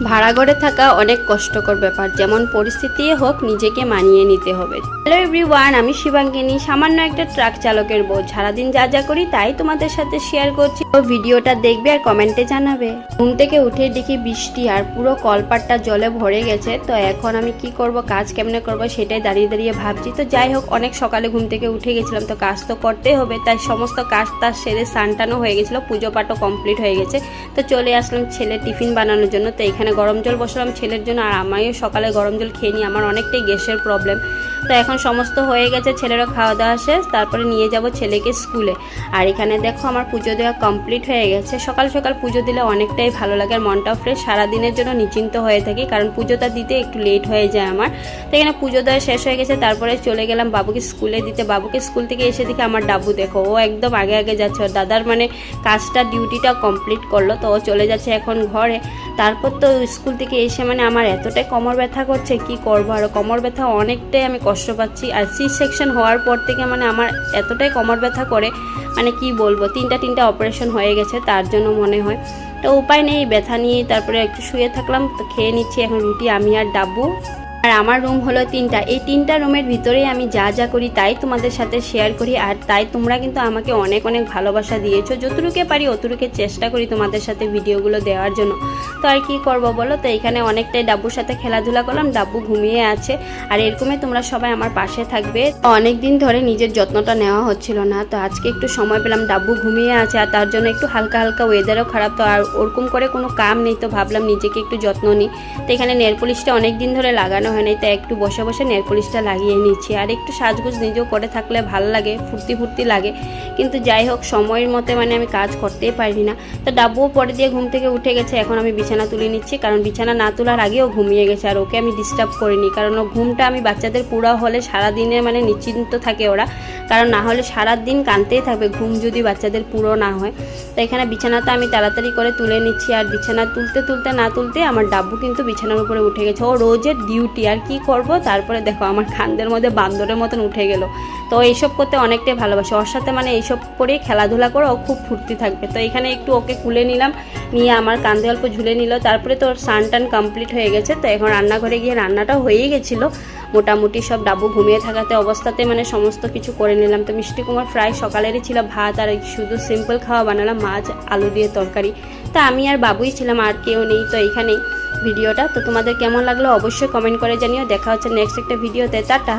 ভাড়া ঘরে থাকা অনেক কষ্টকর ব্যাপার, যেমন পরিস্থিতি হোক নিজেকে মানিয়ে নিতে হবে। হ্যালো এভরিওয়ান, আমি শিবাঙ্গিনী, সামান্য একটা ট্রাক চালকের বউ। সারাদিন যা যা করি তাই তোমাদের সাথে শেয়ার করছি। তো ভিডিওটা দেখবে আর কমেন্টে জানাবে। ঘুম থেকে উঠে দেখি বৃষ্টি আর পুরো কলপাটটা জলে ভরে গেছে। তো এখন আমি কি করব, কাজ কেমনে করব সেটাই দাঁড়িয়ে দাঁড়িয়ে ভাবছি। তো যাই হোক, অনেক সকালে ঘুম থেকে উঠে গেছিলাম, তো কাজ তো করতেই হবে। তাই সমস্ত কাজ তার সেরে স্নান হয়ে গেছিলো, পুজো পাঠও কমপ্লিট হয়ে গেছে। তো চলে আসলাম ছেলে টিফিন বানানোর জন্য। তো এখানে গরম জল বসালাম ছেলের জন্য, আর আমিও সকালে গরম জল খেয়ে নিই, আমার অনেকটাই গ্যাসের প্রবলেম। তো এখন সমস্ত হয়ে গেছে, ছেলেরও খাওয়া দাওয়া শেষ, তারপরে নিয়ে যাব ছেলেকে স্কুলে। আর এখানে দেখো আমার পুজো দেওয়া কমপ্লিট হয়ে গেছে। সকাল সকাল পুজো দিলে অনেকটাই ভালো লাগে, আর মনটাও ফ্রেশ, সারাদিনের জন্য নিশ্চিন্ত হয়ে থাকি, কারণ পুজোটা দিতে একটু লেট হয়ে যায় আমার। তো এখানে পুজো দেওয়া শেষ হয়ে গেছে, তারপরে চলে গেলাম বাবুকে স্কুলে দিতে। বাবুকে স্কুল থেকে এসে দেখি আমার ডাবু দেখো, ও একদম আগে আগে যাচ্ছে, ওর দাদার মানে কাজটা ডিউটিটা কমপ্লিট করলো, তো ও চলে যাচ্ছে এখন ঘরে। তারপর তো স্কুল থেকে এসে মানে আমার এতটাই কোমর ব্যথা করছে, কি করব, আর কোমর ব্যথা অনেকটাই আমি কষ্ট পাচ্ছি। আর সি সেকশন হওয়ার পর থেকে মানে আমার এতটাই কোমর ব্যথা করে, মানে কি বলবো, তিনটা অপারেশন হয়ে গেছে, তার জন্য মনে হয়। তো উপায় নেই, ব্যথা নিয়ে তারপরে একটু শুয়ে থাকলাম। তো খেয়ে নিচ্ছি এখন রুটি আমি আর ডাব্বু। আর আমার রুম হলো তিনটা, এই তিনটা রুমের ভিতরেই আমি যা যা করি তাই তোমাদের সাথে শেয়ার করি। আর তাই তোমরা কিন্তু আমাকে অনেক অনেক ভালোবাসা দিয়েছো, যতটুকু পারি অতটুকু চেষ্টা করি তোমাদের সাথে ভিডিওগুলো দেওয়ার জন্য। তো আর কি করব বলো। তো এখানে অনেকটাই ডাব্বুর সাথে খেলাধুলা করলাম, ডাব্বু ঘুমিয়ে আছে। আর এরকমই তোমরা সবাই আমার পাশে থাকবে। অনেক দিন ধরে নিজের যত্নটা নেওয়া হচ্ছিল না, তো আজকে একটু সময় পেলাম, ডাব্বু ঘুমিয়ে আছে, আর তার জন্য একটু হালকা হালকা ওয়েদারও খারাপ, তো আর ওরকম করে কোনো কাম নেই, তো ভাবলাম নিজেকে একটু যত্ন নিই। তো এখানে নেল পলিশটা অনেক দিন ধরে লাগানো হয় নাই, তাই একটু বসে বসে নেল পলিশটা লাগিয়ে নিচ্ছি। আর একটু সাজগোজ নিজেও করে থাকলে ভালো লাগে, ফুর্তি ফুর্তি লাগে। কিন্তু যাই হোক, সময়ের মতে মানে আমি কাজ করতেই পারি না। তো ডাব্বুও পরে দিয়ে ঘুম থেকে উঠে গেছে, এখন আমি বিছানা তুলে নিচ্ছি, কারণ বিছানা না তোলার আগেও ঘুমিয়ে গেছে। আর ওকে আমি ডিস্টার্ব করিনি, কারণ ও ঘুমটা আমি বাচ্চাদের পুরা হলে সারাদিনে মানে নিশ্চিন্ত থাকে ওরা, কারণ না হলে সারাদিন কাঁদতেই থাকবে ঘুম যদি বাচ্চাদের পুরো না হয়। তো এখানে বিছানাটা আমি তাড়াতাড়ি করে তুলে নিচ্ছি। আর বিছানা তুলতে তুলতে না তুলতে আমার ডাব্বু কিন্তু বিছানার উপরে উঠে গেছে, ও রোজের ডিউটি, আর কি করব। তারপরে দেখো আমার খান্দের মধ্যে বান্দরের মতন উঠে গেল। তো এইসব করতে অনেকটাই ভালোবাসে, ওর সাথে মানে এইসব করেই খেলাধুলা করে ও খুব ফুর্তি থাকবে। তো এখানে একটু ওকে কুলে নিলাম, নিয়ে আমার কাঁধে অল্প ঝুলে নিল। তারপরে তো ওর স্নান টান কমপ্লিট হয়ে গেছে। তো এখন রান্নাঘরে গিয়ে রান্নাটাও হয়েই গেছিলো মোটামুটি, সব ডাব্বু ঘুমিয়ে থাকাতে অবস্থাতে মানে সমস্ত কিছু করে নিলাম। তো মিষ্টি কুমড়োর ফ্রাই সকালেরই ছিল, ভাত আর শুধু সিম্পল খাওয়া বানালাম, মাছ আলু দিয়ে তরকারি। তা আমি আর বাবুই ছিলাম, আর কেউ নেই। তো এইখানেই ভিডিওটা। তো তোমাদের কেমন লাগলো অবশ্যই কমেন্ট করে জানিও। দেখা হচ্ছে নেক্সট একটা ভিডিওতে, টাটা।